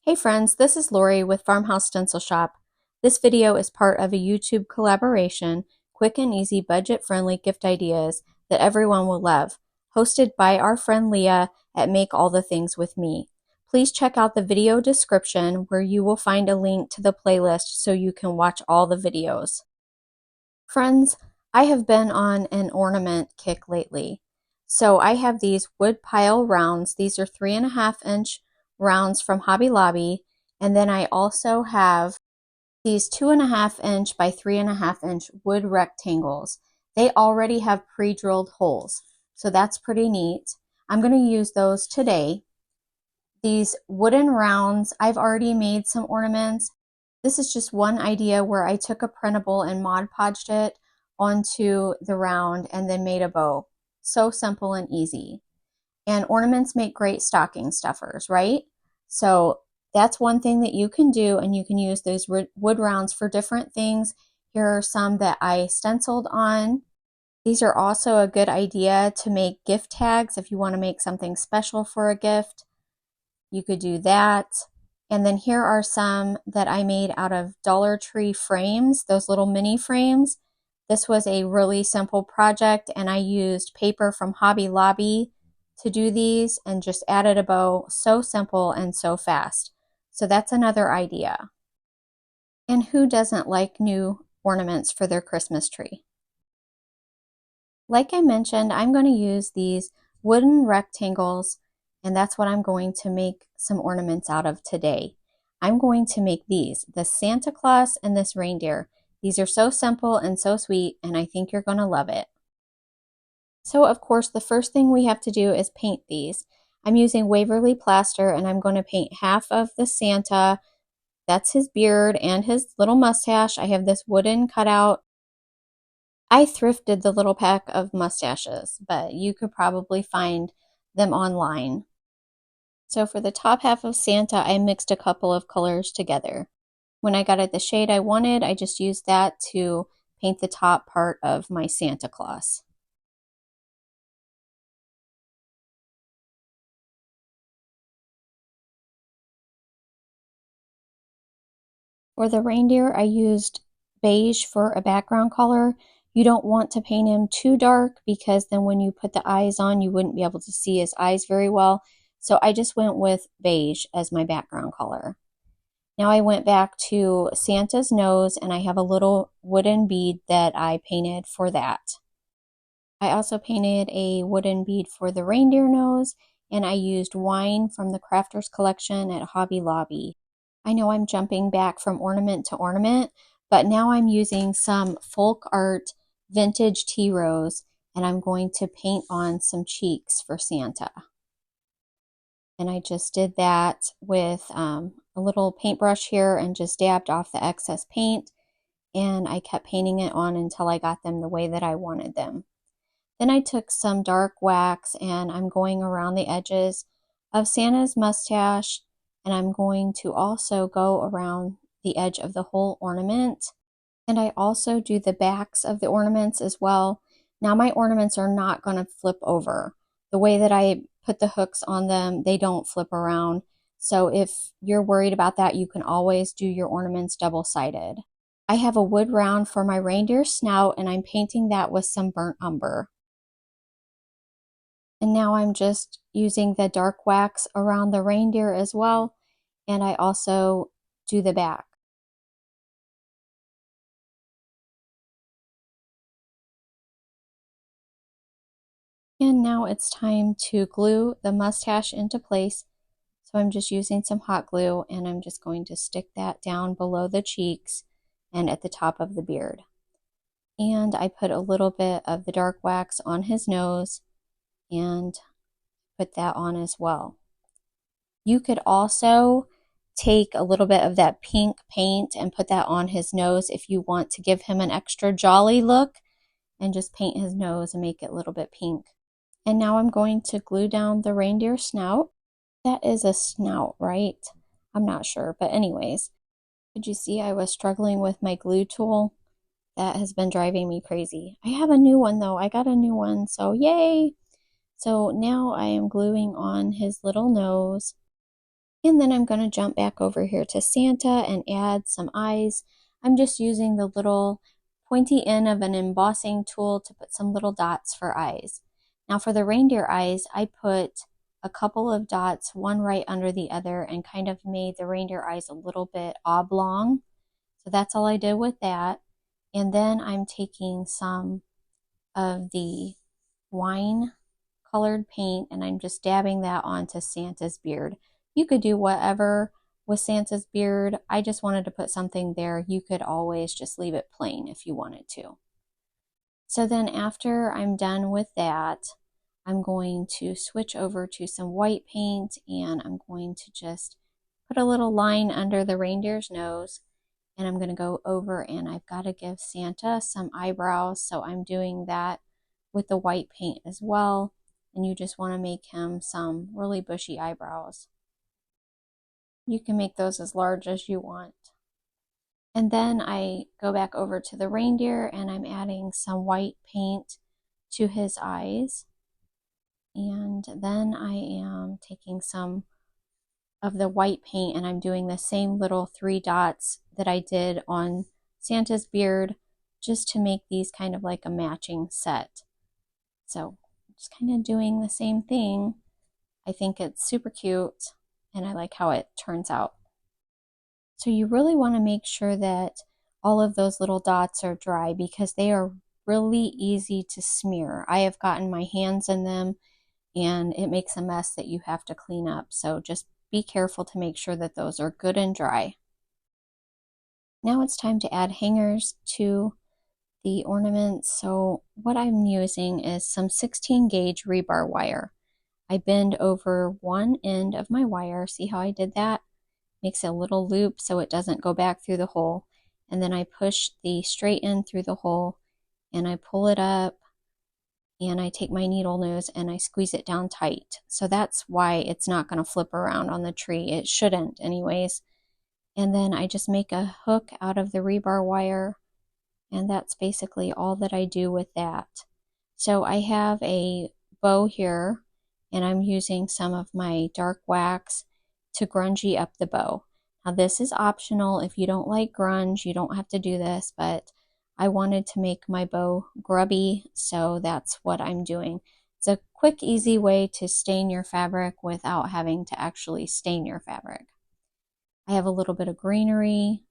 Hey friends, this is Lori with Farmhouse Stencil Shop. This video is part of a YouTube collaboration, quick and easy budget-friendly gift ideas that everyone will love, hosted by our friend Leah at Make All the Things With Me. Please check out the video description where you will find a link to the playlist so you can watch all the videos. Friends, I have been on an ornament kick lately. So I have these wood pile rounds. These are 3.5-inch rounds from Hobby Lobby. And then I also have these 2.5-inch by 3.5-inch wood rectangles. They already have pre-drilled holes. So that's pretty neat. I'm going to use those today. These wooden rounds, I've already made some ornaments. This is just one idea where I took a printable and Mod Podged it onto the round and then made a bow. So simple and easy. And ornaments make great stocking stuffers, right? So that's one thing that you can do, and you can use those wood rounds for different things. Here are some that I stenciled on. These are also a good idea to make gift tags if you want to make something special for a gift. You could do that. And then here are some that I made out of Dollar Tree frames, those little mini frames. This was a really simple project, and I used paper from Hobby Lobby to do these and just added a bow. So simple and so fast. So that's another idea. And who doesn't like new ornaments for their Christmas tree? Like I mentioned, I'm going to use these wooden rectangles, and that's what I'm going to make some ornaments out of today. I'm going to make these, the Santa Claus and this reindeer. These are so simple and so sweet, and I think you're going to love it. So of course, the first thing we have to do is paint these. I'm using Waverly Plaster, and I'm going to paint half of the Santa. That's his beard and his little mustache. I have this wooden cutout. I thrifted the little pack of mustaches, but you could probably find them online. So for the top half of Santa, I mixed a couple of colors together. When I got it the shade I wanted, I just used that to paint the top part of my Santa Claus. For the reindeer, I used beige for a background color. You don't want to paint him too dark because then when you put the eyes on, you wouldn't be able to see his eyes very well. So I just went with beige as my background color. Now I went back to Santa's nose, and I have a little wooden bead that I painted for that. I also painted a wooden bead for the reindeer nose, and I used wine from the Crafters Collection at Hobby Lobby. I know I'm jumping back from ornament to ornament, but now I'm using some folk art vintage tea rose, and I'm going to paint on some cheeks for Santa. And I just did that with a little paintbrush here and just dabbed off the excess paint, and I kept painting it on until I got them the way that I wanted them. Then I took some dark wax, and I'm going around the edges of Santa's mustache, and I'm going to also go around the edge of the whole ornament. And I also do the backs of the ornaments as well. Now my ornaments are not going to flip over. The way that I put the hooks on them, they don't flip around. So if you're worried about that, you can always do your ornaments double-sided. I have a wood round for my reindeer snout, and I'm painting that with some burnt umber. And now I'm just using the dark wax around the reindeer as well, and I also do the back. And now it's time to glue the mustache into place. So I'm just using some hot glue, and I'm just going to stick that down below the cheeks and at the top of the beard. And I put a little bit of the dark wax on his nose and put that on as well. You could also take a little bit of that pink paint and put that on his nose if you want to give him an extra jolly look, and just paint his nose and make it a little bit pink. And now I'm going to glue down the reindeer snout. That is a snout, right? I'm not sure, but anyways, did you see I was struggling with my glue tool? That has been driving me crazy. I have a new one though. I got a new one, so yay! So now I am gluing on his little nose. And then I'm going to jump back over here to Santa and add some eyes. I'm just using the little pointy end of an embossing tool to put some little dots for eyes. Now for the reindeer eyes, I put a couple of dots, one right under the other, and kind of made the reindeer eyes a little bit oblong. So that's all I did with that. And then I'm taking some of the wine colored paint and I'm just dabbing that onto Santa's beard. You could do whatever with Santa's beard. I just wanted to put something there. You could always just leave it plain if you wanted to. So then after I'm done with that, I'm going to switch over to some white paint and I'm going to just put a little line under the reindeer's nose. And I'm going to go over and I've got to give Santa some eyebrows. So I'm doing that with the white paint as well. And you just want to make him some really bushy eyebrows. You can make those as large as you want. And then I go back over to the reindeer and I'm adding some white paint to his eyes. And then I am taking some of the white paint and I'm doing the same little 3 dots that I did on Santa's beard just to make these kind of like a matching set. So just kind of doing the same thing. I think it's super cute and I like how it turns out. So you really want to make sure that all of those little dots are dry because they are really easy to smear. I have gotten my hands in them and it makes a mess that you have to clean up. So just be careful to make sure that those are good and dry. Now it's time to add hangers to the ornaments. So what I'm using is some 16 gauge rebar wire. I bend over one end of my wire. See how I did that? Makes a little loop so it doesn't go back through the hole. And then I push the straight end through the hole and I pull it up and I take my needle nose and I squeeze it down tight. So that's why it's not going to flip around on the tree. It shouldn't anyways. And then I just make a hook out of the rebar wire and that's basically all that I do with that. So I have a bow here and I'm using some of my dark wax to grungy up the bow. Now this is optional. If you don't like grunge, you don't have to do this, but I wanted to make my bow grubby, so that's what I'm doing. It's a quick, easy way to stain your fabric without having to actually stain your fabric. I have a little bit of greenery.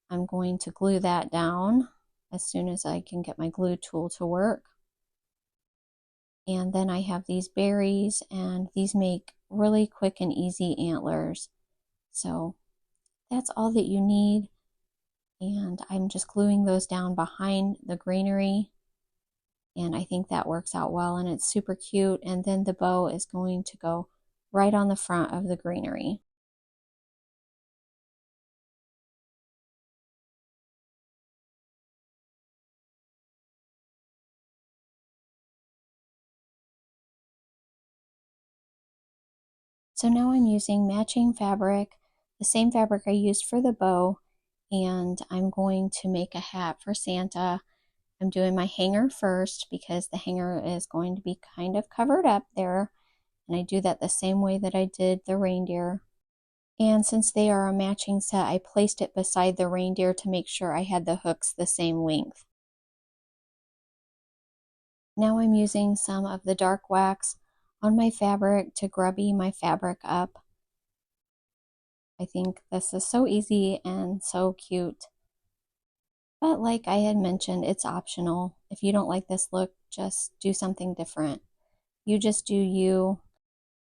I'm going to glue that down as soon as I can get my glue tool to work. And then I have these berries, and these make really quick and easy antlers. So that's all that you need. And I'm just gluing those down behind the greenery. And I think that works out well and it's super cute. And then the bow is going to go right on the front of the greenery. So now I'm using matching fabric, the same fabric I used for the bow, and I'm going to make a hat for Santa. I'm doing my hanger first because the hanger is going to be kind of covered up there. And I do that the same way that I did the reindeer. And since they are a matching set, I placed it beside the reindeer to make sure I had the hooks the same length. Now I'm using some of the dark wax on my fabric to grubby my fabric up. I think this is so easy and so cute. But like I had mentioned, it's optional. If you don't like this look, just do something different. You just do you.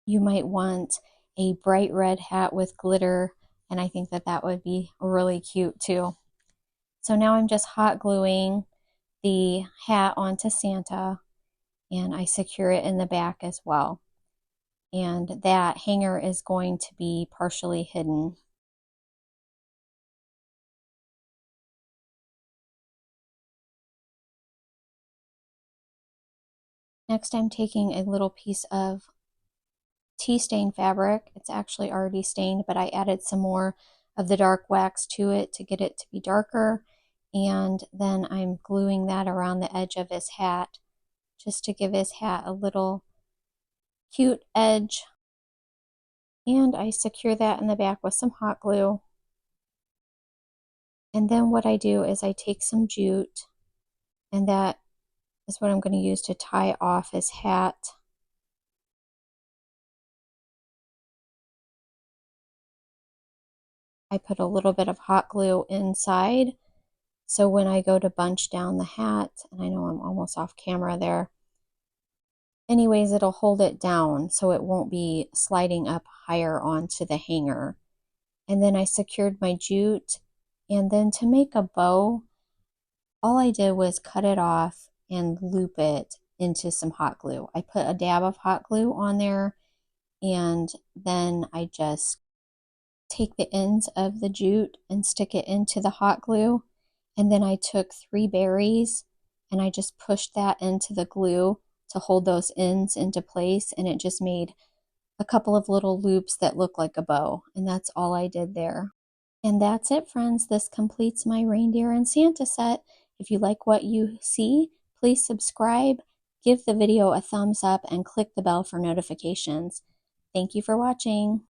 You might want a bright red hat with glitter, and I think that that would be really cute too. So now I'm just hot gluing the hat onto Santa, and I secure it in the back as well. And that hanger is going to be partially hidden. Next, I'm taking a little piece of tea stain fabric. It's actually already stained, but I added some more of the dark wax to it to get it to be darker. And then I'm gluing that around the edge of his hat just to give his hat a little cute edge. And I secure that in the back with some hot glue. And then what I do is I take some jute, and that is what I'm going to use to tie off his hat. I put a little bit of hot glue inside, so when I go to bunch down the hat, and I know I'm almost off camera there, anyways, it'll hold it down so it won't be sliding up higher onto the hanger. And then I secured my jute, and then to make a bow, all I did was cut it off and loop it into some hot glue. I put a dab of hot glue on there, and then I just take the ends of the jute and stick it into the hot glue. And then I took 3 berries and I just pushed that into the glue to hold those ends into place, and it just made a couple of little loops that look like a bow. And that's all I did there. And that's it, friends. This completes my reindeer and Santa set. If you like what you see, please subscribe, give the video a thumbs up, and click the bell for notifications. Thank you for watching.